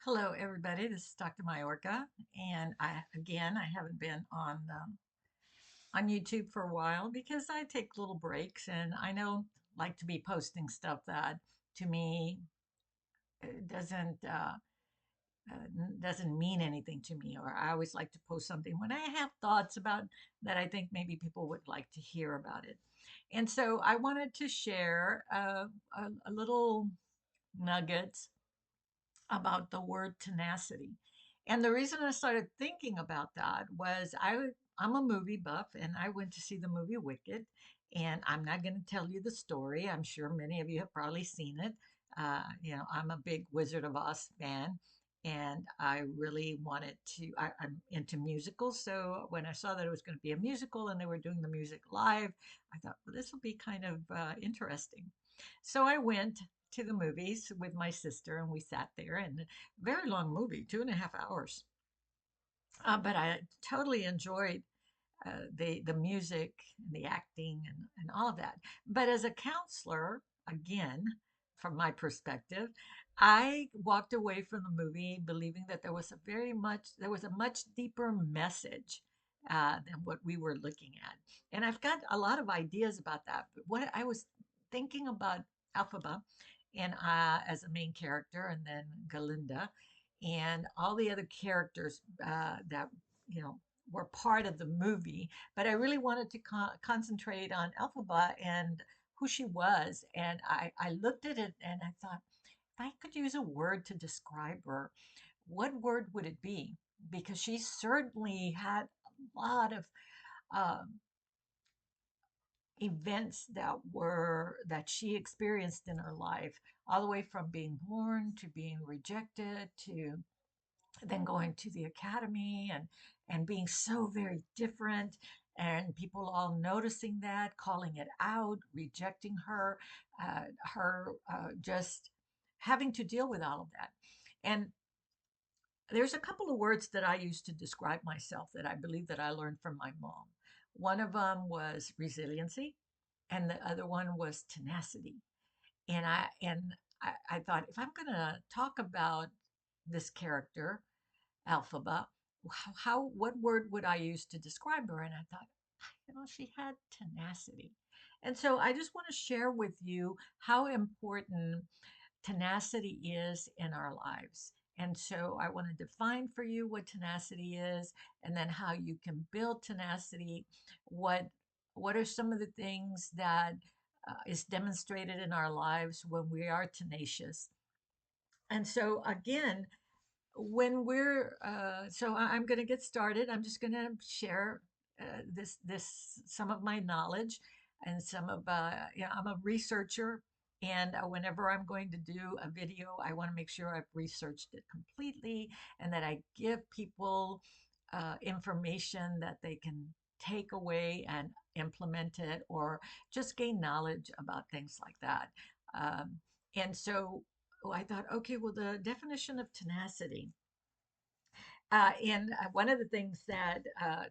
Hello, everybody. This is Dr. Majorca, and I haven't been on YouTube for a while because I take little breaks, and I don't like to be posting stuff that to me doesn't doesn't mean anything to me. Or I always like to post something when I have thoughts about that I think maybe people would like to hear about it. And so I wanted to share a little nuggets about the word tenacity. And the reason I started thinking about that was I'm a movie buff and I went to see the movie Wicked. And I'm not going to tell you the story. I'm sure many of you have probably seen it. I'm a big Wizard of Oz fan. And I really wanted I'm into musicals. So when I saw that it was going to be a musical and they were doing the music live, I thought, well, this will be kind of interesting. So I went to the movies with my sister and we sat there and very long movie, 2.5 hours. But I totally enjoyed the music and the acting and all of that. But as a counselor, again, from my perspective, I walked away from the movie believing that there was a much deeper message than what we were looking at. And I've got a lot of ideas about that. But what I was thinking about Elphaba and as a main character, and then Galinda, and all the other characters that you know were part of the movie, but I really wanted to concentrate on Elphaba and who she was. And I looked at it and I thought, if I could use a word to describe her, what word would it be? Because she certainly had a lot of um, events that she experienced in her life, all the way from being born to being rejected to then going to the academy and being so very different, and people all noticing that, calling it out, rejecting her, just having to deal with all of that. And there's a couple of words that I use to describe myself that I believe that I learned from my mom. One of them was resiliency, and the other one was tenacity. And I thought, if I'm going to talk about this character, Elphaba, what word would I use to describe her? And I thought, she had tenacity. And so I just want to share with you how important tenacity is in our lives. And so I want to define for you what tenacity is, and then how you can build tenacity. What what are some of the things that is demonstrated in our lives when we are tenacious? And so again, when we're I'm going to get started. I'm just going to share this some of my knowledge and some of I'm a researcher, and whenever I'm going to do a video, I want to make sure I've researched it completely and that I give people information that they can take away and implement it, or just gain knowledge about things like that. um, and so I thought, okay, well, the definition of tenacity. And one of the things that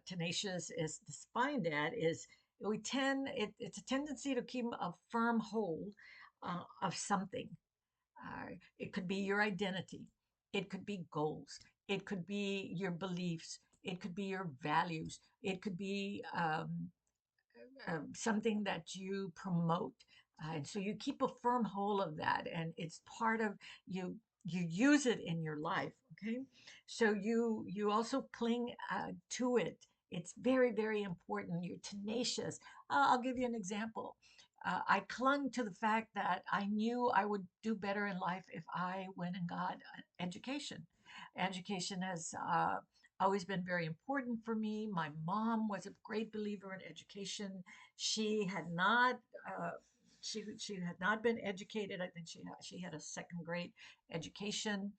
tenacious is defined at is it's a tendency to keep a firm hold of something. It could be your identity, it could be goals, it could be your beliefs, it could be your values, it could be something that you promote. And so you keep a firm hold of that, and it's part of you. You use it in your life, okay? So you also cling to it. It's very, very important. You're tenacious. I'll give you an example. I clung to the fact that I knew I would do better in life if I went and got education. Education has always been very important for me. My mom was a great believer in education. She had not she had not been educated. I think she had a second grade education.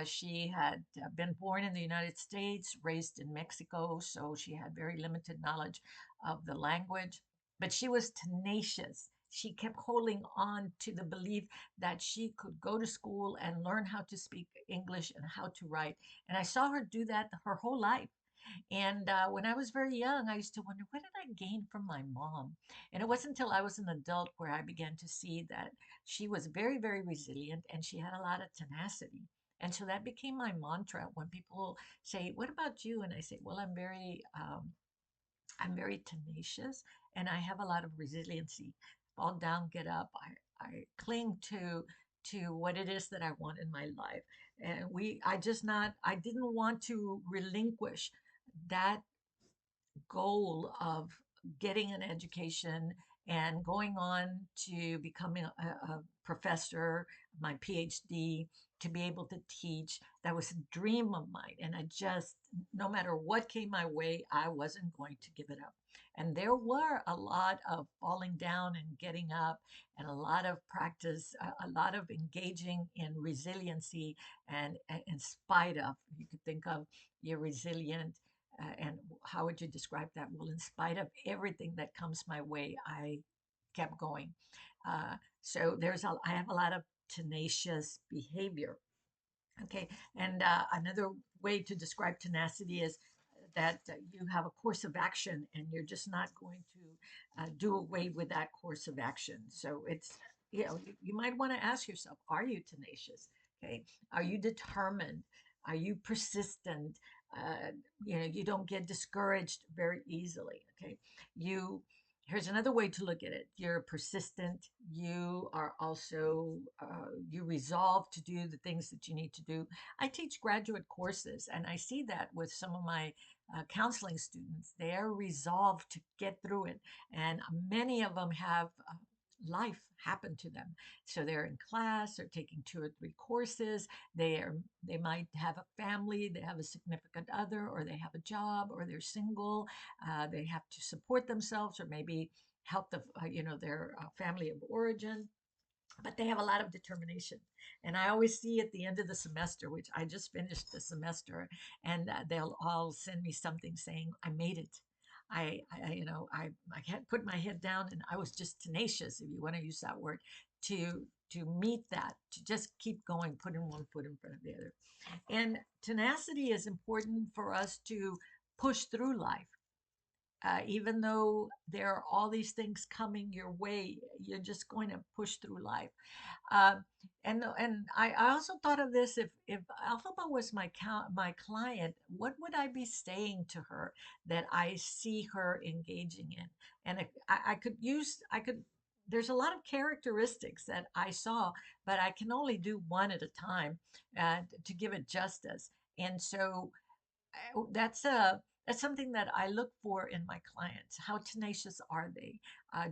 She had been born in the United States, raised in Mexico, so she had very limited knowledge of the language. But she was tenacious. She kept holding on to the belief that she could go to school and learn how to speak English and how to write. And I saw her do that her whole life. And when I was very young, I used to wonder, what did I gain from my mom? And it wasn't until I was an adult where I began to see that she was very, very resilient and she had a lot of tenacity. And so that became my mantra when people say, "What about you?" And I say, "Well, I'm very tenacious, and I have a lot of resiliency. Fall down, get up. I cling to what it is that I want in my life, and I didn't want to relinquish that goal of getting an education and going on to becoming a professor, my PhD, to be able to teach. That was a dream of mine. And I just, no matter what came my way, I wasn't going to give it up. And there were a lot of falling down and getting up, and a lot of practice, a lot of engaging in resiliency, and in spite of, you could think of, you're resilient, and how would you describe that? Well, in spite of everything that comes my way, I kept going. So I have a lot of tenacious behavior. Okay, and another way to describe tenacity is that you have a course of action, and you're just not going to do away with that course of action. So you might want to ask yourself, are you tenacious? Okay, are you determined? Are you persistent? Uh, you don't get discouraged very easily. Okay, you here's another way to look at it. You're persistent. You are also, you resolve to do the things that you need to do. I teach graduate courses, and I see that with some of my counseling students. They're resolved to get through it. And many of them have life happen to them. So they're in class, they're taking 2 or 3 courses. They might have a family, they have a significant other, or they have a job, or they're single. They have to support themselves, or maybe help their family of origin, but they have a lot of determination. And I always see at the end of the semester, which I just finished the semester, and they'll all send me something saying, "I made it. I had put my head down, and I was just tenacious, if you want to use that word, to meet that, to just keep going, putting one foot in front of the other." And tenacity is important for us to push through life. Even though there are all these things coming your way, you're just going to push through life. Uh, and I also thought of this: if Elphaba was my client, what would I be saying to her that I see her engaging in? And I could use I could. There's a lot of characteristics that I saw, but I can only do one at a time to give it justice. And so that's something that I look for in my clients. How tenacious are they?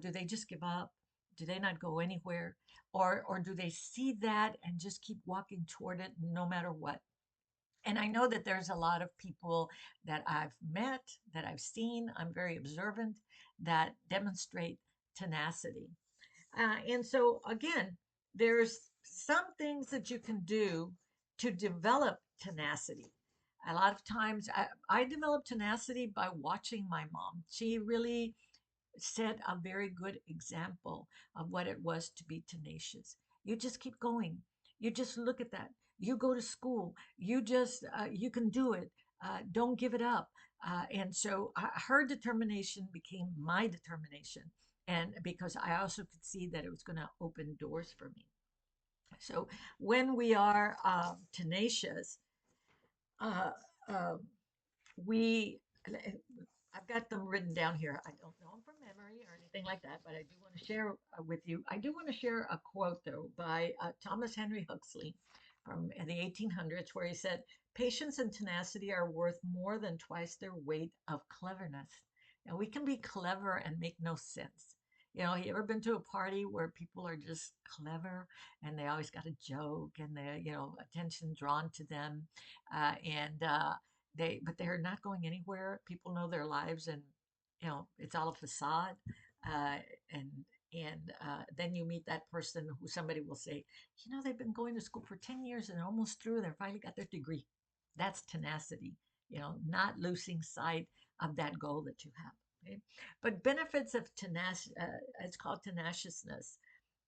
Do they just give up? Do they not go anywhere? Or do they see that and just keep walking toward it no matter what? And I know that there's a lot of people that I've met, that I've seen, I'm very observant, that demonstrate tenacity. And so, again, there's some things that you can do to develop tenacity. A lot of times, I developed tenacity by watching my mom. She really set a very good example of what it was to be tenacious. You just keep going. You just look at that. You go to school. You can do it. Don't give it up. And so her determination became my determination. And because I also could see that it was going to open doors for me. So when we are tenacious, uh, uh, we I've got them written down here. I don't know them from memory or anything like that, but I do want to share with you. I do want to share a quote, though, by Thomas Henry Huxley from the 1800s, where he said, "Patience and tenacity are worth more than twice their weight of cleverness." And we can be clever and make no sense. You ever been to a party where people are just clever and they always got a joke, and attention drawn to them, and they're not going anywhere. People know their lives, and it's all a facade. Uh, and then you meet that person who somebody will say, they've been going to school for 10 years and they're almost through. They finally got their degree. That's tenacity. Not losing sight of that goal that you have. Okay? But benefits of it's called tenaciousness.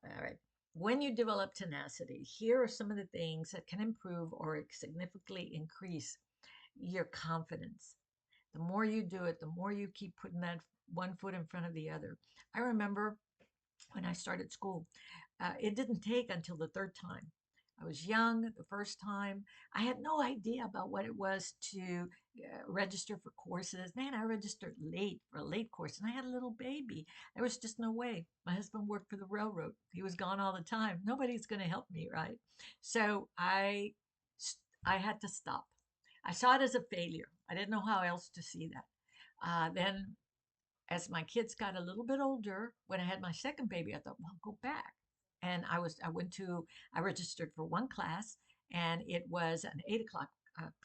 All right. When you develop tenacity, here are some of the things that can improve or significantly increase your confidence. The more you do it, the more you keep putting that one foot in front of the other. I remember when I started school, it didn't take until the third time I was young the first time. I had no idea about what it was to register for courses. Man, I registered late for a late course and I had a little baby. There was just no way. My husband worked for the railroad. He was gone all the time. Nobody's going to help me, right? So I had to stop. I saw it as a failure. I didn't know how else to see that. Then as my kids got a little bit older, when I had my second baby, I thought, well, I'll go back. And I registered for one class, and it was an 8 o'clock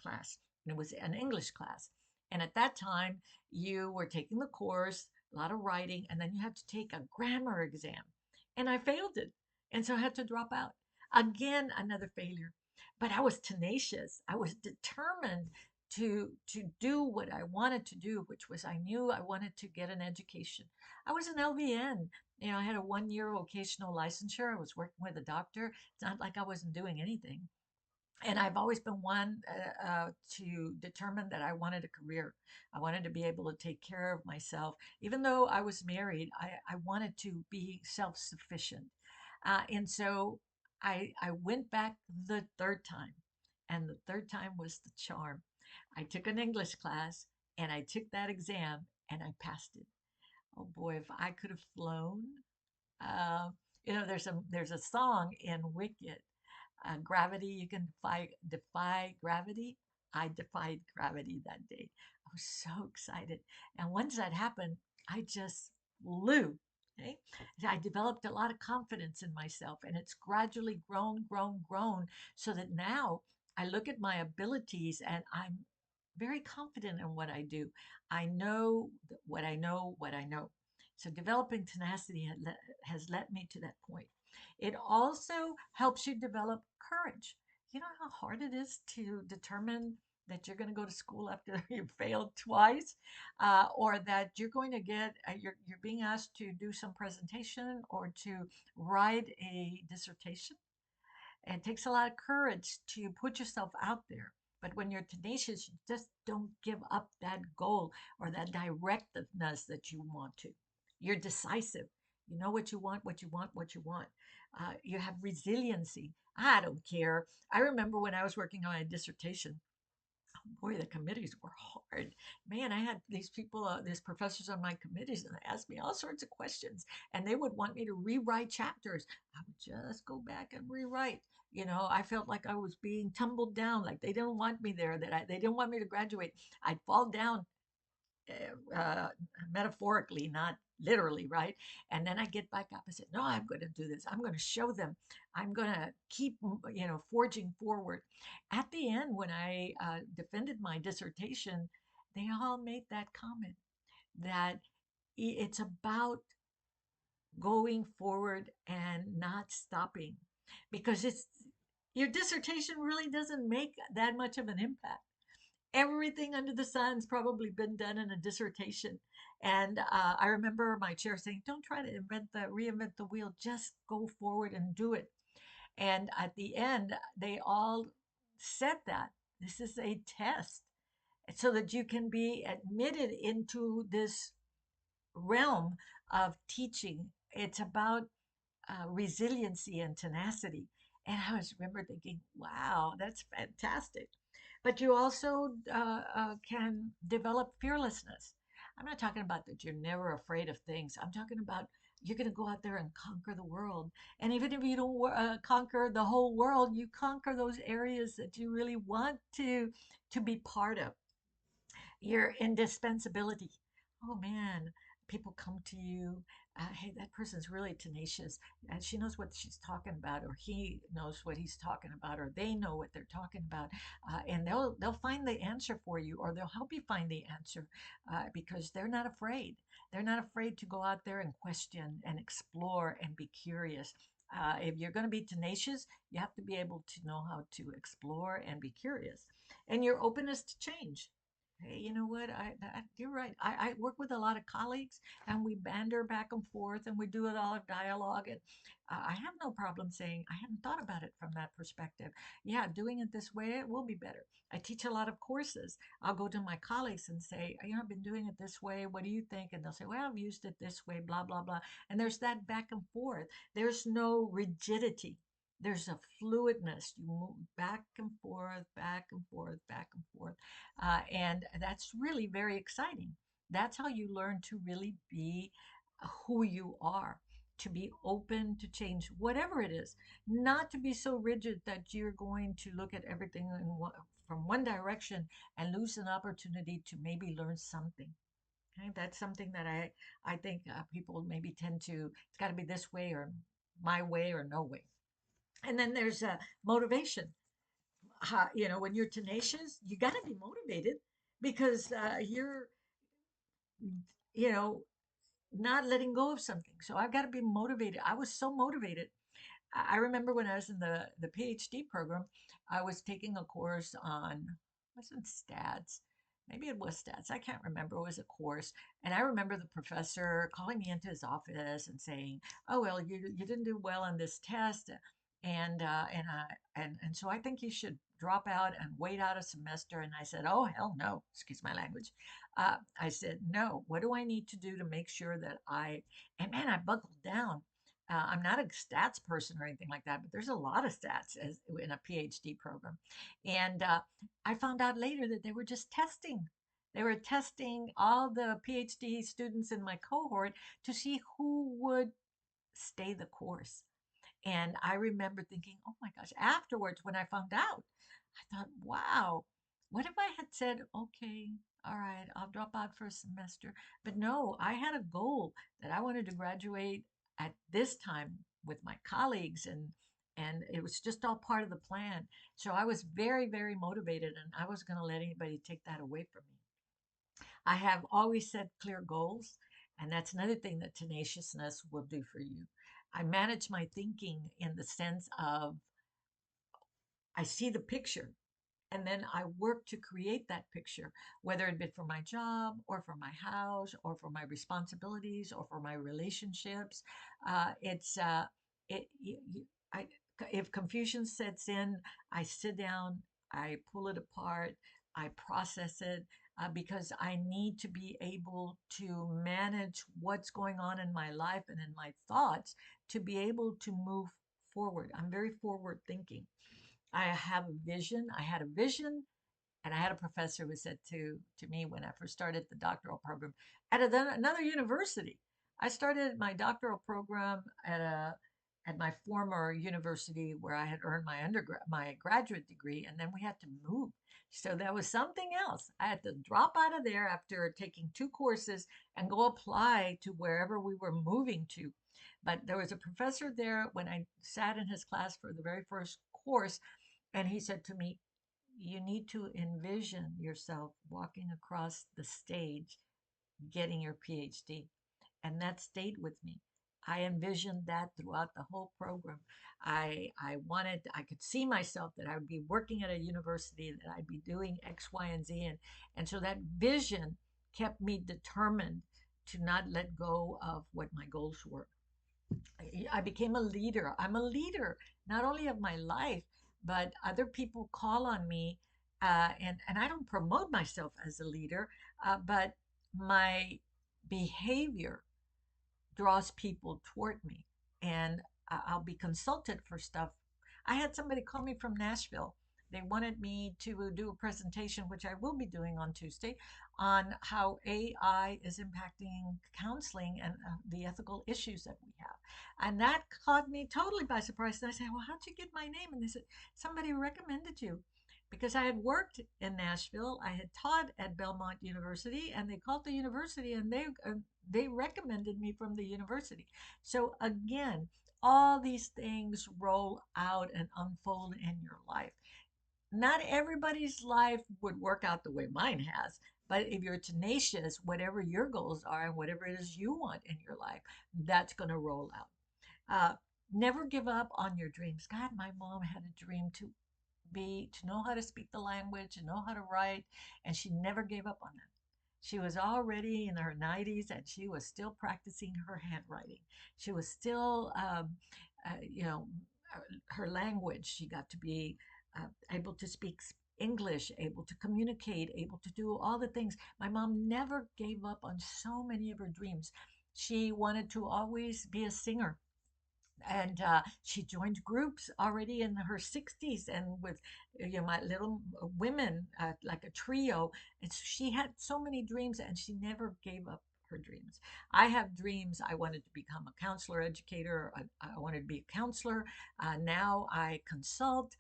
class, and it was an English class. And at that time, you were taking the course, a lot of writing, and then you had to take a grammar exam. And I failed it. And so I had to drop out. Again, another failure. But I was tenacious. I was determined to do what I wanted to do, which was I knew I wanted to get an education. I was an LVN. You know, I had a 1 year vocational licensure. I was working with a doctor. It's not like I wasn't doing anything. And I've always been one to determine that I wanted a career. I wanted to be able to take care of myself. Even though I was married, I wanted to be self sufficient. And so I went back the third time. And the third time was the charm. I took an English class and I took that exam and I passed it. Oh boy, if I could have flown. Uh, there's a song in Wicked, gravity, you can defy gravity. I defied gravity that day. I was so excited. And once that happened, I just flew. Okay. I developed a lot of confidence in myself, and it's gradually grown, so that now I look at my abilities and I'm very confident in what I do. I know what I know, what I know. So developing tenacity has led me to that point. It also helps you develop courage. You know how hard it is to determine that you're going to go to school after you failed twice, or that you're going to get you're being asked to do some presentation or to write a dissertation. And it takes a lot of courage to put yourself out there. But when you're tenacious, you just don't give up that goal or that directiveness that you want to. You're decisive. You know what you want, what you want, what you want. You have resiliency. I don't care. I remember when I was working on my dissertation, boy, the committees were hard. Man, I had these people, these professors on my committees, and they asked me all sorts of questions, and they would want me to rewrite chapters. I would just go back and rewrite. You know, I felt like I was being tumbled down, like they didn't want me there, they didn't want me to graduate. I'd fall down uh, metaphorically, not literally, right? And then I get back up and say, no, I'm going to do this. I'm going to show them. I'm going to keep, forging forward. At the end, when I defended my dissertation, they all made that comment that it's about going forward and not stopping because it's your dissertation really doesn't make that much of an impact. Everything under the sun's probably been done in a dissertation. And I remember my chair saying, "Don't try to reinvent the wheel. Just go forward and do it." And at the end, they all said that this is a test, so that you can be admitted into this realm of teaching. It's about resiliency and tenacity. And I was remember thinking, wow, that's fantastic. But you also can develop fearlessness. I'm not talking about that you're never afraid of things. I'm talking about you're going to go out there and conquer the world. And even if you don't conquer the whole world, you conquer those areas that you really want to be part of. Your indispensability. Oh man, people come to you. Hey, that person's really tenacious, and she knows what she's talking about, or he knows what he's talking about, or they know what they're talking about, and they'll find the answer for you, or they'll help you find the answer, because they're not afraid. They're not afraid to go out there and question and explore and be curious. If you're going to be tenacious, you have to be able to know how to explore and be curious, and your openness to change. Hey, you know what? You're right. I work with a lot of colleagues, and we banter back and forth, and we do a lot of dialogue. And I have no problem saying I hadn't thought about it from that perspective. Yeah, doing it this way, it will be better. I teach a lot of courses. I'll go to my colleagues and say, I've been doing it this way. What do you think? And they'll say, well, I've used it this way, blah, blah, blah. And there's that back and forth. There's no rigidity. There's a fluidness. You move back and forth, back and forth, back and forth. And that's really very exciting. That's how you learn to really be who you are, to be open to change, whatever it is, not to be so rigid that you're going to look at everything from one direction and lose an opportunity to maybe learn something. Okay, that's something that I think people maybe tend to. It's got to be this way or my way or no way. And then there's motivation. When you're tenacious, you got to be motivated because you're, you know, not letting go of something. So I've got to be motivated. I was so motivated. I remember when I was in the PhD program, I was taking a course on, wasn't stats, maybe it was stats. I can't remember. It was a course, and I remember the professor calling me into his office and saying, "Oh well, you didn't do well on this test, and so I think you should drop out and wait out a semester." And I said, "Oh hell no!" Excuse my language. I said, "No. What do I need to do to make sure that I?" And man, I buckled down. I'm not a stats person or anything like that, but there's a lot of stats in a PhD program. And I found out later that they were just testing. They were testing all the PhD students in my cohort to see who would stay the course. And I remember thinking, oh my gosh, afterwards when I found out, I thought, wow, what if I had said, okay, all right, I'll drop out for a semester. But no, I had a goal that I wanted to graduate at this time with my colleagues, and it was just all part of the plan. So I was very, very motivated, and I wasn't going to let anybody take that away from me. I have always set clear goals, and that's another thing that tenaciousness will do for you. I manage my thinking in the sense of I see the picture and then I work to create that picture, whether it be for my job or for my house or for my responsibilities or for my relationships. It's it. I, if confusion sets in, I sit down, I pull it apart, I process it. Because I need to be able to manage what's going on in my life and in my thoughts to be able to move forward. I'm very forward thinking. I have a vision. I had a vision, and I had a professor who said to me when I first started the doctoral program at another university. I started my doctoral program at my former university where I had earned my graduate degree, and then we had to move. So that was something else. I had to drop out of there after taking two courses and go apply to wherever we were moving to. But there was a professor there when I sat in his class for the very first course, and he said to me, you need to envision yourself walking across the stage, getting your PhD. And that stayed with me. I envisioned that throughout the whole program. I could see myself that I would be working at a university, that I'd be doing X, Y, and Z. And so that vision kept me determined to not let go of what my goals were. I became a leader. I'm a leader, not only of my life, but other people call on me. And I don't promote myself as a leader, but my behavior draws people toward me. And I'll be consulted for stuff. I had somebody call me from Nashville. They wanted me to do a presentation, which I will be doing on Tuesday, on how AI is impacting counseling and the ethical issues that we have. And that caught me totally by surprise. And I said, well, how'd you get my name? And they said, somebody recommended you. Because I had worked in Nashville, I had taught at Belmont University, and they called the university and they recommended me from the university. So again, all these things roll out and unfold in your life. Not everybody's life would work out the way mine has, but if you're tenacious, whatever your goals are and whatever it is you want in your life, that's going to roll out. Uh, Never give up on your dreams. God, my mom had a dream to know how to speak the language and know how to write, and she never gave up on that. She was already in her 90s and she was still practicing her handwriting. She was still, you know, her language. She got to be able to speak English, able to communicate, able to do all the things. My mom never gave up on so many of her dreams. She wanted to always be a singer. and she joined groups already in her 60s, and with my little women, like a trio. And so she had so many dreams, and she never gave up her dreams. I have dreams. I wanted to become a counselor educator. I wanted to be a counselor. Now I consult.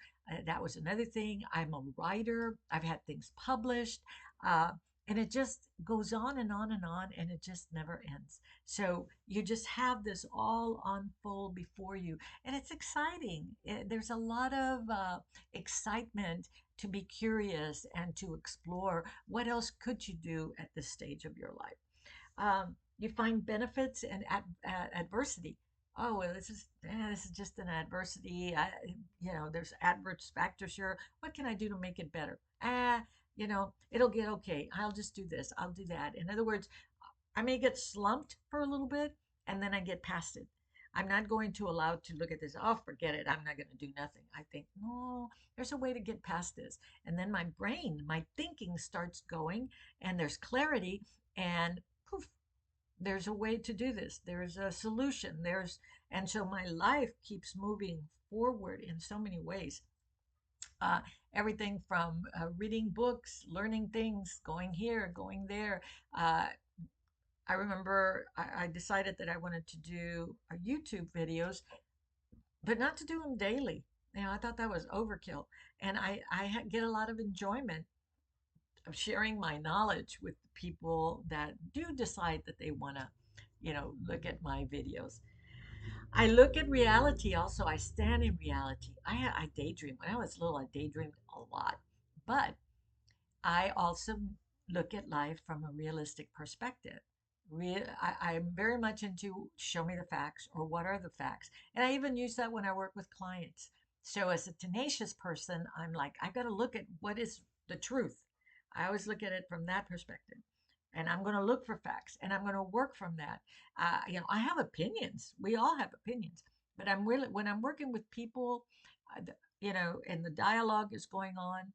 That was another thing. I'm a writer. I've had things published. uh, and it just goes on and on and on, and it just never ends. So you just have this all unfold before you, and it's exciting. There's a lot of excitement to be curious and to explore what else could you do at this stage of your life. You find benefits in adversity. Oh, well, this is just an adversity. There's adverse factors here. What can I do to make it better? It'll get okay. I'll just do this. I'll do that. In other words, I may get slumped for a little bit, and then I get past it. I'm not going to allow to look at this. Oh, forget it. I'm not going to do nothing. I think, no, there's a way to get past this. And then my brain, my thinking starts going, and there's clarity, and poof, there's a way to do this. There's a solution. And so my life keeps moving forward in so many ways. Uh, Everything from reading books, learning things, going here, going there. Uh, I remember I decided that I wanted to do YouTube videos, but not to do them daily. I thought that was overkill. And I get a lot of enjoyment of sharing my knowledge with the people that do decide that they want to, look at my videos. I look at reality also. I stand in reality. I daydream. When I was little, I daydreamed a lot. But I also look at life from a realistic perspective. I'm very much into show me the facts, or what are the facts. And I even use that when I work with clients. So, as a tenacious person, I'm like, I've got to look at what is the truth. I always look at it from that perspective. And I'm going to look for facts, and I'm going to work from that. I have opinions. We all have opinions. But I'm really, when I'm working with people, and the dialogue is going on,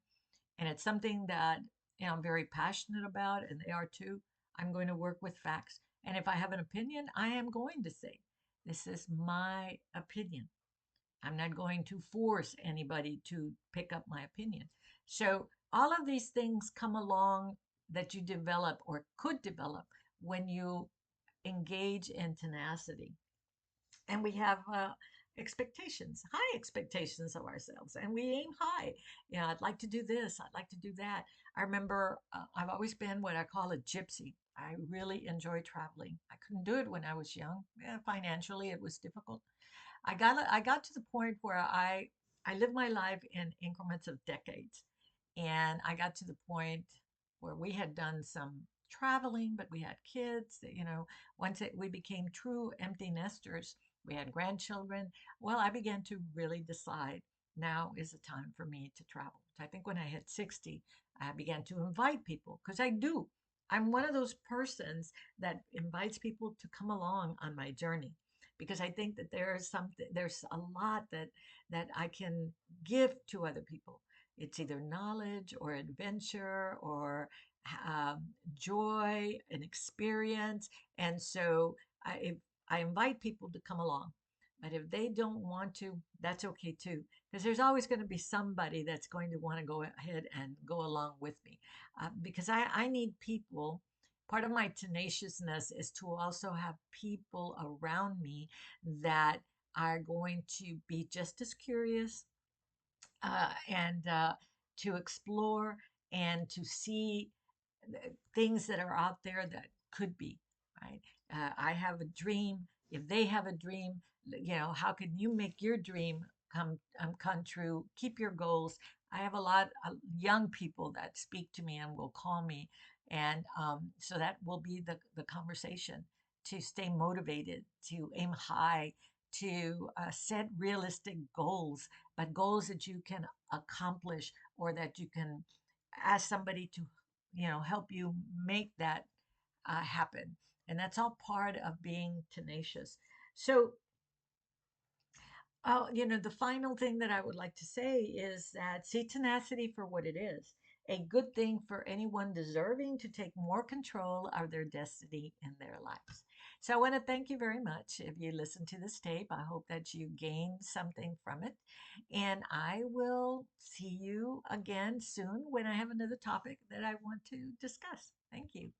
and it's something that I'm very passionate about, and they are too, I'm going to work with facts. And if I have an opinion, I am going to say, this is my opinion. I'm not going to force anybody to pick up my opinion. So all of these things come along that you develop or could develop when you engage in tenacity. And we have expectations, high expectations of ourselves, and we aim high. I'd like to do this, I'd like to do that. I remember I've always been what I call a gypsy. I really enjoy traveling. I couldn't do it when I was young. Financially, it was difficult. I got to the point where I lived my life in increments of decades, and I got to the point where we had done some traveling, but we had kids. Once we became true empty nesters, we had grandchildren. Well, I began to really decide now is the time for me to travel. So I think when I hit 60, I began to invite people, because I do. I'm one of those persons that invites people to come along on my journey, because I think that there's a lot that I can give to other people. It's either knowledge or adventure or um, joy and experience. And so if I invite people to come along, but if they don't want to, that's okay too, because there's always going to be somebody that's going to want to go ahead and go along with me, because I need people. Part of my tenaciousness is to also have people around me that are going to be just as curious, and to explore and to see things that are out there that could be, right. I have a dream. If they have a dream, how can you make your dream come true? Keep your goals. I have a lot of young people that speak to me and will call me, and so that will be the conversation, to stay motivated, to aim high, to set realistic goals, but goals that you can accomplish, or that you can ask somebody to help you make that happen. And that's all part of being tenacious. So the final thing that I would like to say is that see tenacity for what it is, a good thing for anyone deserving to take more control of their destiny in their lives. So I want to thank you very much. If you listen to this tape, I hope that you gain something from it. And I will see you again soon when I have another topic that I want to discuss. Thank you.